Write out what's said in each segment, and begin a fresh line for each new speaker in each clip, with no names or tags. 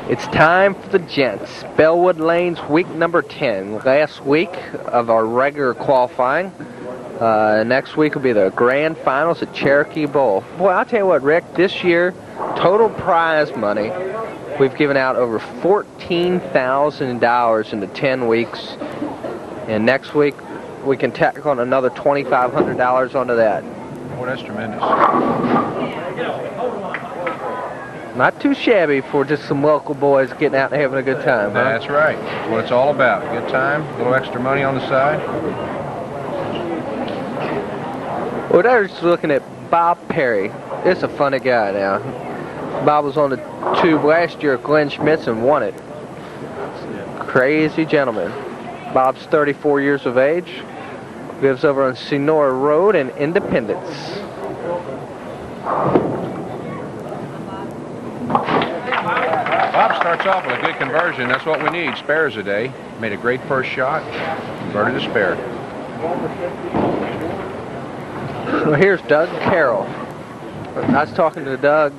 It's time for the gents. Bellewood Lanes week number 10. Last week of our regular qualifying. Next week will be the grand finals at Cherokee Bowl. Boy, I'll tell you what, Rick, this year, total prize money, we've given out over $14,000 in the 10 weeks. And next week, we can tack on another $2,500 onto that.
Well, that's tremendous.
Not too shabby for just some local boys getting out and having a good time, huh?
That's right. That's what it's all about. Good time, a little extra money on the side.
Well, I was just looking at Bob Perry. This is a funny guy now. Bob was on the tube last year at Glenn Schmitz and won it. Crazy gentleman. Bob's 34 years of age. Lives over on Senora Road in Independence.
Bob starts off with a good conversion. That's what we need. Spares a day. Made a great first shot. Converted a spare.
Well, here's Doug Carroll. I was talking to Doug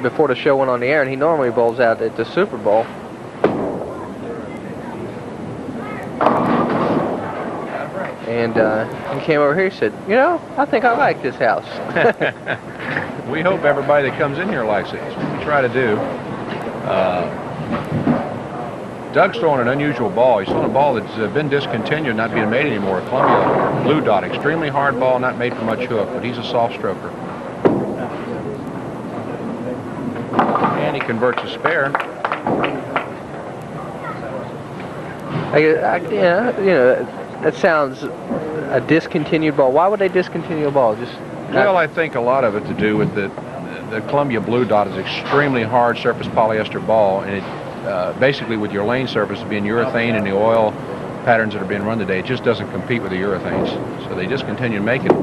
before the show went on the air, and he normally bowls out at the Super Bowl. And he came over here and said, you know, I think I like this house.
We hope everybody that comes in here likes it. That's what we try to do. Doug's throwing an unusual ball. He's throwing a ball that's been discontinued, not being made anymore. Columbia Blue Dot, extremely hard ball, not made for much hook, but he's a soft stroker. And he converts a spare.
Yeah, you know, that sounds a discontinued ball. Why would they discontinue a ball? Just
well, I think a lot of it to do with the Columbia Blue Dot is extremely hard surface polyester ball, and it basically with your lane surface being urethane and the oil patterns that are being run today, it just doesn't compete with the urethanes. So they discontinued making it.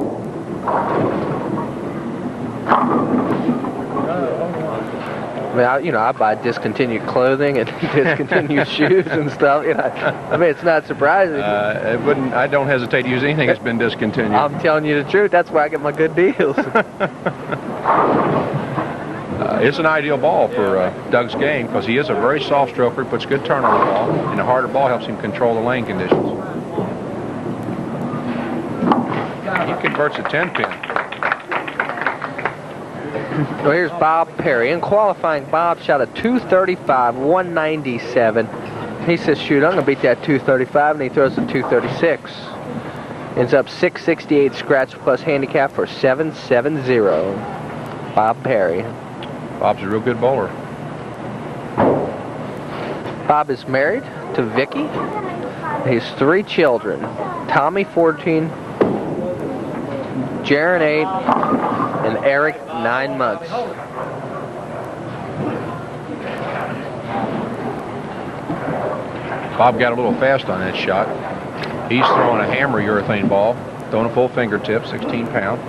I mean, I buy discontinued clothing and discontinued shoes and stuff. You know, I mean, it's not surprising.
I don't hesitate to use anything that's been discontinued.
I'm telling you the truth. That's where I get my good deals.
It's an ideal ball for Doug's game because he is a very soft stroker, puts good turn on the ball, and a harder ball helps him control the lane conditions. He converts a 10-pin.
Well, here's Bob Perry. In qualifying, Bob shot a 235, 197. He says, shoot, I'm going to beat that 235, and he throws a 236. Ends up 668 scratch plus handicap for 770. Bob Perry.
Bob's a real good bowler.
Bob is married to Vicky. He has 3 children. Tommy, 14, Jaron, 8, and Eric, 9 months.
Bob got a little fast on that shot. He's throwing a hammer urethane ball, throwing a full fingertip, 16 pound.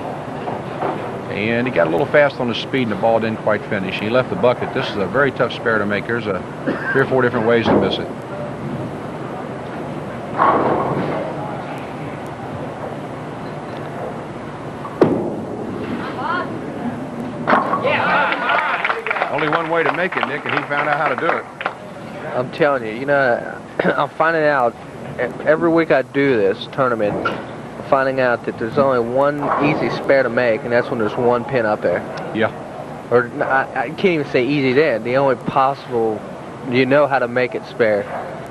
And he got a little fast on the speed and the ball didn't quite finish. He left the bucket. This is a very tough spare to make. There's 3 or 4 different ways to miss it. Only one way to make it, Nick, and he found out how to do it.
I'm telling you, I'm finding out every week I do this tournament, I'm finding out that there's only one easy spare to make, and that's when there's 1 pin up there.
Yeah.
Or I can't even say easy then. The only possible, how to make it spare.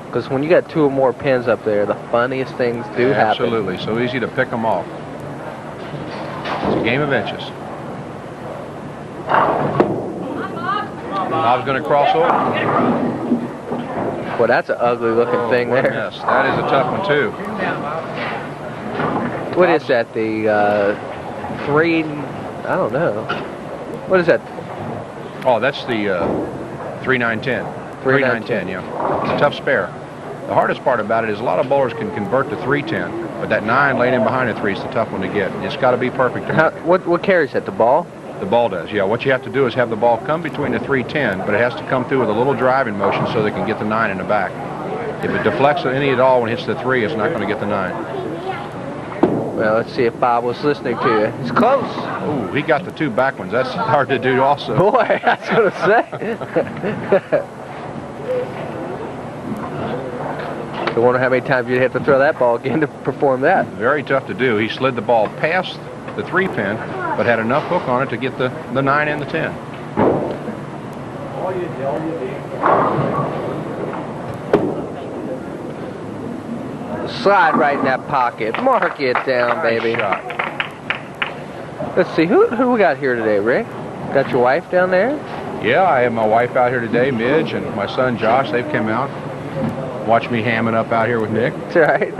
Because when you got 2 or more pins up there, the funniest things do happen.
Absolutely. So easy to pick them off. It's a game of inches. Bob's going to cross over.
Well, that's an ugly looking thing there.
Yes, that is a tough one too.
What is that? The 3? I don't know. What is that?
Oh, that's the 3-9-10. 3-9-10, yeah. It's a tough spare. The hardest part about it is a lot of bowlers can convert to 3-10, but that 9 laying in behind the 3 is the tough one to get. It's got to be perfect.
What carries that? The ball?
The ball does, yeah. What you have to do is have the ball come between the 3-10, but it has to come through with a little driving motion so they can get the 9 in the back. If it deflects any at all when it hits the 3, it's not going to get the 9.
Well, let's see if Bob was listening to you. He's close.
Ooh, he got the 2 back ones. That's hard to do also.
Boy, I was going to say. I wonder how many times you'd have to throw that ball again to perform that.
Very tough to do. He slid the ball past the 3 pin, but had enough hook on it to get the 9 and the 10.
Slide right in that pocket. Mark it down, baby.
Nice shot.
Let's see, who we got here today, Rick? Got your wife down there?
Yeah, I have my wife out here today, Midge, and my son Josh. They've come out. Watch me hamming up out here with Nick.
That's right.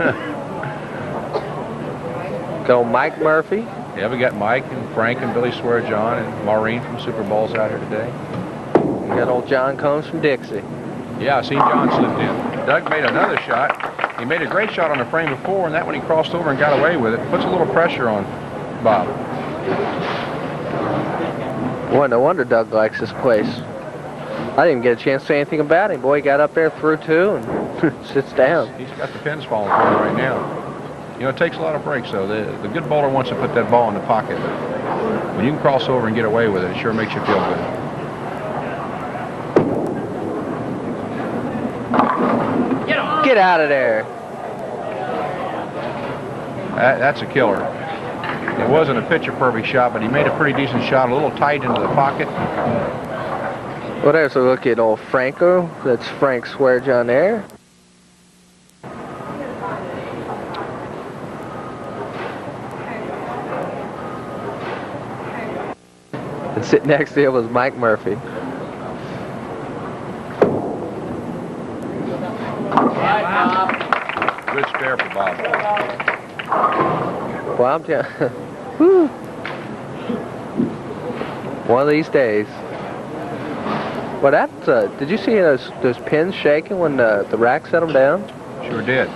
Go Mike Murphy.
Yeah, we got Mike and Frank and Billy Swear-John and Maureen from Super Bowls out here today.
We got old John Combs from Dixie.
Yeah, I seen John slipped in. Doug made another shot. He made a great shot on the frame before, and that one he crossed over and got away with it. Puts a little pressure on Bob.
Boy, no wonder Doug likes this place. I didn't even get a chance to say anything about him. Boy, he got up there, threw 2, and sits down.
He's got the pins falling for him right now. You know, it takes a lot of breaks, though. The good bowler wants to put that ball in the pocket. When you can cross over and get away with it, it sure makes you feel good.
Get out of there.
That's a killer. It wasn't a picture-perfect shot, but he made a pretty decent shot, a little tight into the pocket.
Well, there's a look at old Franco. That's Frank Swear-John there. And sitting next to him was Mike Murphy.
Good spare for Bob.
Well, I'm telling you, one of these days. Well, that's, did you see those pins shaking when the rack set them down?
Sure did.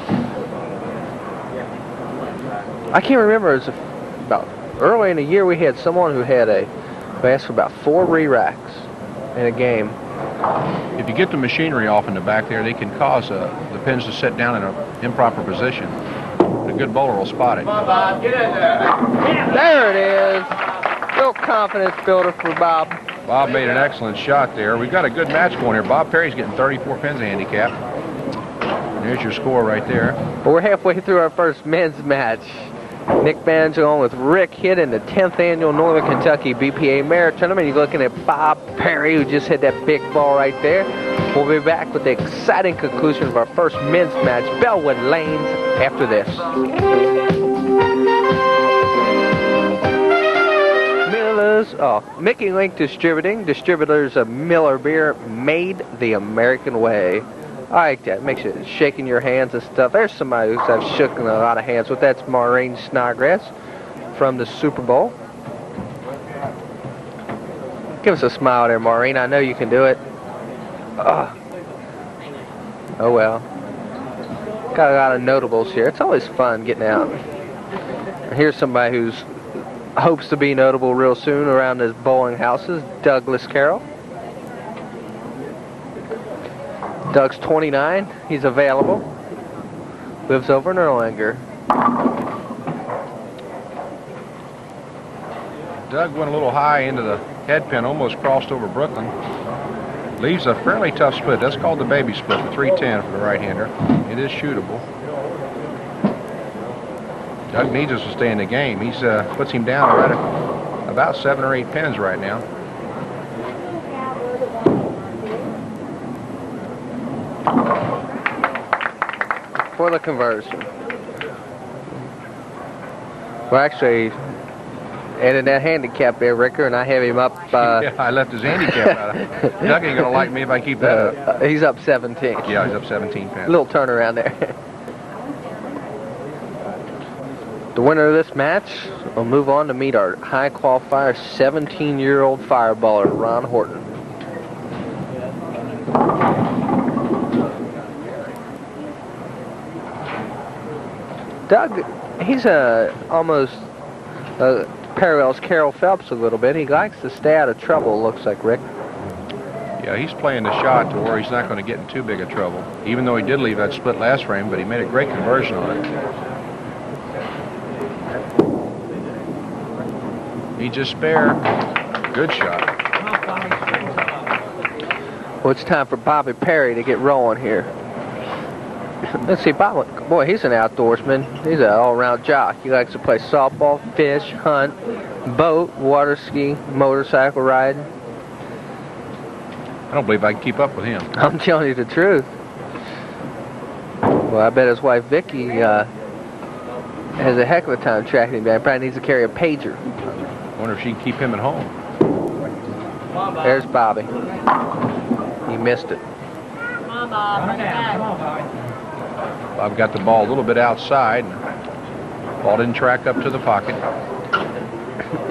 I can't remember. It was about early in the year we had someone who asked for about 4 re-racks in a game.
If you get the machinery off in the back there, they can cause the pins to sit down in an improper position. A good bowler will spot it.
Come on, Bob, get in there.
There it is. Real confidence builder for Bob.
Bob made an excellent shot there. We've got a good match going here. Bob Perry's getting 34 pins handicap. There's your score right there.
Well, we're halfway through our first men's match. Nick Banjo on with Rick Hitt in the 10th annual Northern Kentucky BPA Merit Tournament. You're looking at Bob Perry, who just hit that big ball right there. We'll be back with the exciting conclusion of our first men's match, Bellewood Lanes, after this. Mickey Link Distributing, distributors of Miller Beer, made the American way. I like that. Makes you shaking your hands and stuff. There's somebody who's I've shaken a lot of hands with. That's Maureen Snodgrass from the Super Bowl. Give us a smile there, Maureen. I know you can do it. Oh well. Got a lot of notables here. It's always fun getting out. Here's somebody who's hopes to be notable real soon around his bowling houses, Douglas Carroll. Doug's 29. He's available. Lives over in Erlanger.
Doug went a little high into the head pin, almost crossed over Brooklyn. Leaves a fairly tough split. That's called the baby split, the 310 for the right-hander. It is shootable. Doug needs us to stay in the game. He's puts him down right at about 7 or 8 pins right now.
For the conversion. Well, actually, added that handicap there, Ricker, and I have him up.
Yeah, I left his handicap out. Doug ain't gonna like me if I keep that up.
He's up 17.
Yeah, he's up 17 pins.
Little turnaround there. The winner of this match will move on to meet our high qualifier, 17-year-old fireballer, Ron Horton. Doug, he's almost parallels Carroll Phelps a little bit. He likes to stay out of trouble, looks like, Rick.
Yeah, he's playing the shot to where he's not going to get in too big of trouble, even though he did leave that split last frame, but he made a great conversion on it. Needs a spare. Good shot.
Well, it's time for Bobby Perry to get rolling here. Let's see, Bobby, boy, he's an outdoorsman. He's an all-around jock. He likes to play softball, fish, hunt, boat, water ski, motorcycle riding.
I don't believe I can keep up with him.
I'm telling you the truth. Well, I bet his wife Vicky has a heck of a time tracking him down. Probably needs to carry a pager.
I wonder if she can keep him at home.
There's Bobby. He missed it.
Come on, Bob. Bring it back. Come on, Bobby.
Bob got the ball a little bit outside. Ball didn't track up to the pocket.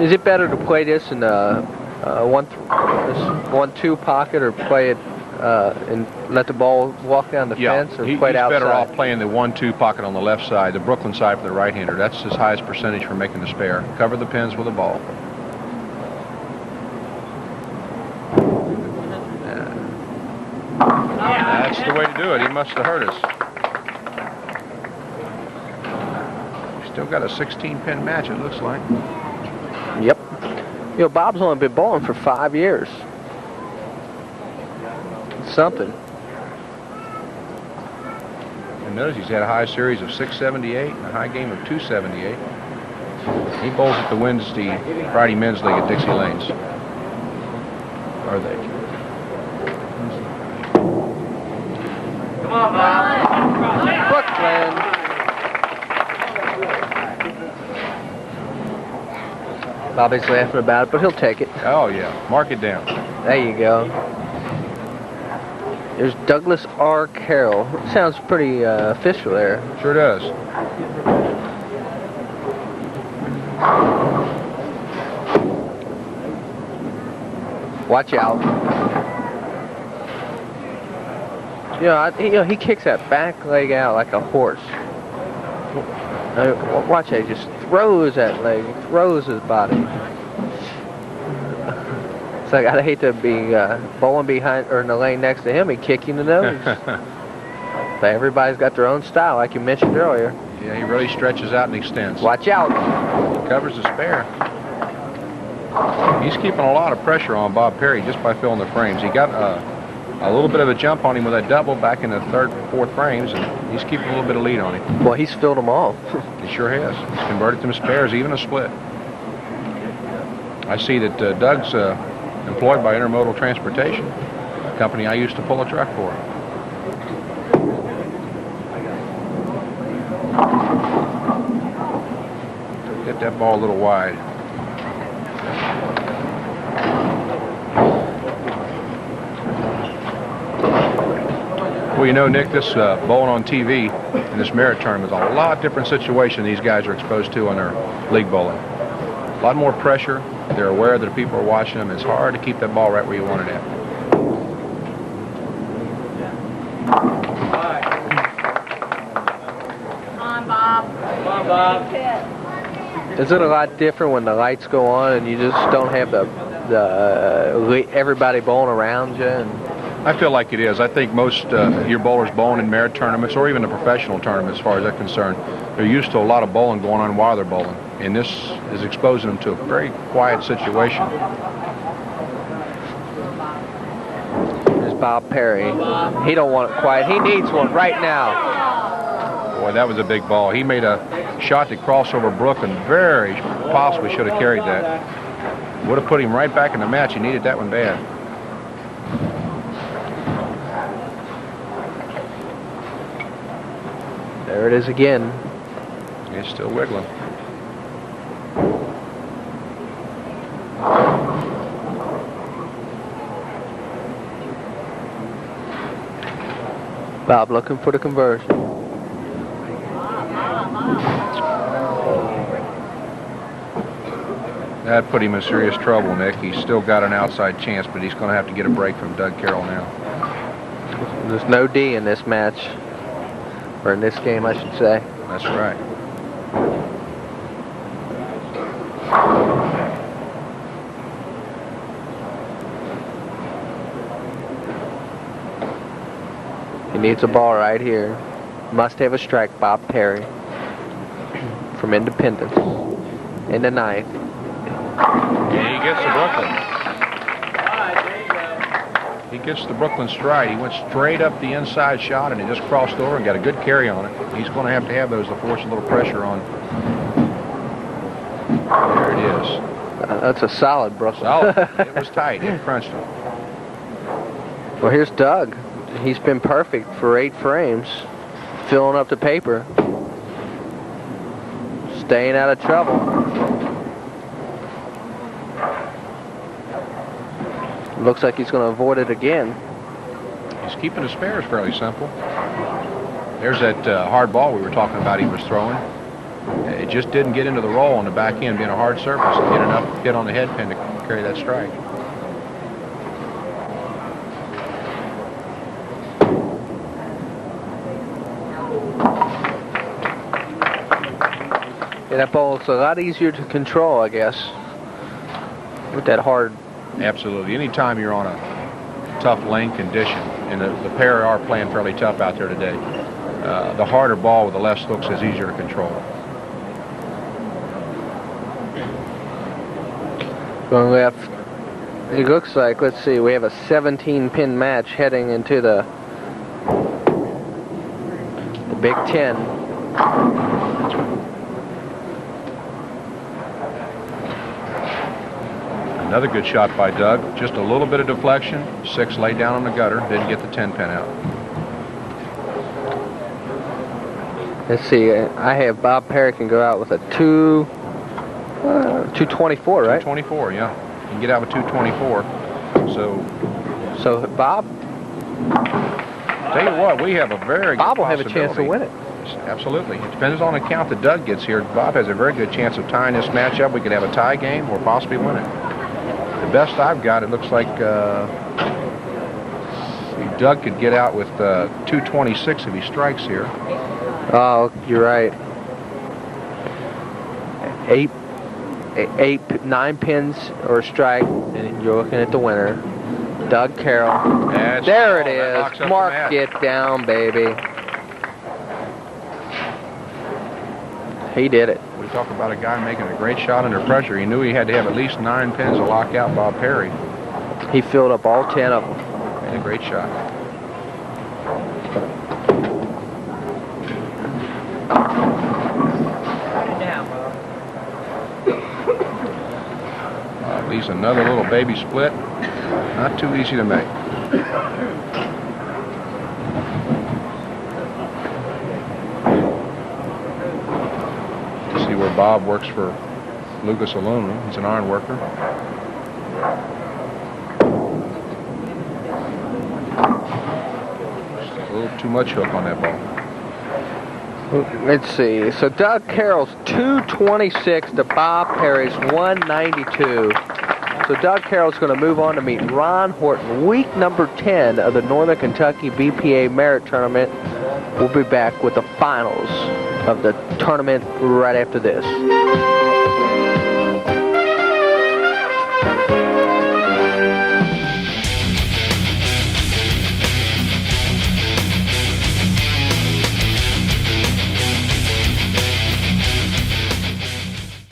Is it better to play this in a 1-2 pocket, or play it and let the ball walk down the fence, or play it outside?
He's better off playing the 1-2 pocket on the left side, the Brooklyn side for the right-hander. That's his highest percentage for making the spare. Cover the pins with the ball. That's the way to do it. He must have heard us. Still got a 16-pin match, it looks like.
Yep. You know, Bob's only been bowling for 5 years. Something.
And notice he's had a high series of 678 and a high game of 278. He bowls at the Friday Men's League at Dixie Lanes. Are they?
Come on, Bob.
Brooklyn. Bobby's laughing about it, but he'll take it.
Oh, yeah. Mark it down.
There you go. There's Douglas R. Carroll. Sounds pretty official there.
Sure does.
Watch out. He kicks that back leg out like a horse. Watch how he just throws that leg, throws his body. It's like, I'd hate to be bowling behind or in the lane next to him and kick you in the nose. But everybody's got their own style, like you mentioned earlier.
Yeah, he really stretches out and extends.
Watch out.
He covers the spare. He's keeping a lot of pressure on Bob Perry just by filling the frames. He got a little bit of a jump on him with that double back in the third, fourth frames, and he's keeping a little bit of lead on him.
Well, he's filled them all.
He sure has. He's converted them spares, even a split. I see that Doug's employed by Intermodal Transportation, a company I used to pull a truck for. Hit that ball a little wide. Well, you know, Nick, this bowling on TV in this merit tournament is a lot different situation these guys are exposed to on their league bowling. A lot more pressure. They're aware that people are watching them. It's hard to keep that ball right where you want it at.
Come on, Bob. Come on, Bob.
Is it a lot different when the lights go on and you just don't have the everybody bowling around you? And
I feel like it is. I think most your bowlers bowling in merit tournaments or even the professional tournaments, as far as that's concerned, they're used to a lot of bowling going on while they're bowling. And this is exposing them to a very quiet situation.
there's Bob Perry. He don't want it quiet. He needs one right now.
Boy, that was a big ball. He made a shot that crossed over Brook and very possibly should have carried that. Would have put him right back in the match. He needed that one bad.
There it is again.
It's still wiggling.
Bob looking for the conversion.
That put him in serious trouble, Nick. He's still got an outside chance, but he's going to have to get a break from Doug Carroll now.
There's no D in this match. Or in this game, I should say.
That's right.
He needs a ball right here. Must have a strike, Bob Perry. From Independence. In the ninth.
And he gets the Brooklyn.
All right, there you go.
He gets the Brooklyn stride. He went straight up the inside shot, and he just crossed over and got a good carry on it. He's going to have those to force a little pressure on. There it is.
That's a solid Brooklyn.
Solid. It was tight. It crunched him.
Well, here's Doug. He's been perfect for 8 frames, filling up the paper, staying out of trouble. Looks like he's going to avoid it again.
He's keeping his spares fairly simple. There's that hard ball we were talking about he was throwing. It just didn't get into the roll on the back end, being a hard surface, and get enough hit on the head pin to carry that strike.
Yeah, that ball is a lot easier to control, I guess, with that hard.
Absolutely. Anytime you're on a tough lane condition, and the pair are playing fairly tough out there today, the harder ball with the less hooks is easier to control.
Going left. It looks like, let's see, we have a 17-pin match heading into the Big Ten.
Another good shot by Doug. Just a little bit of deflection. 6 laid down on the gutter. Didn't get the 10-pin out.
Let's see. I have Bob Perry can go out with a 224, right?
224, yeah. You can get out with 224.
So Bob.
Tell you what, we have a very good
Bob will have a chance to win it.
Absolutely. It depends on the count that Doug gets here. Bob has a very good chance of tying this match up. We could have a tie game or possibly win it. The best I've got, it looks like Doug could get out with 226 if he strikes here.
Oh, you're right. 9 pins or a strike, and you're looking at the winner, Doug Carroll. There it is. Mark it down, baby. He did it.
We talk about a guy making a great shot under pressure. He knew he had to have at least 9 pins to lock out Bob Perry.
He filled up all 10 of them.
And a great shot. At least another little baby split. Not too easy to make. Where Bob works for Lucas Aluminum. He's an iron worker. Just a little too much hook on that ball.
Let's see. So Doug Carroll's 226 to Bob Perry's 192. So Doug Carroll's going to move on to meet Ron Horton. Week number 10 of the Northern Kentucky BPA Merit Tournament. We'll be back with the finals of the tournament right after this.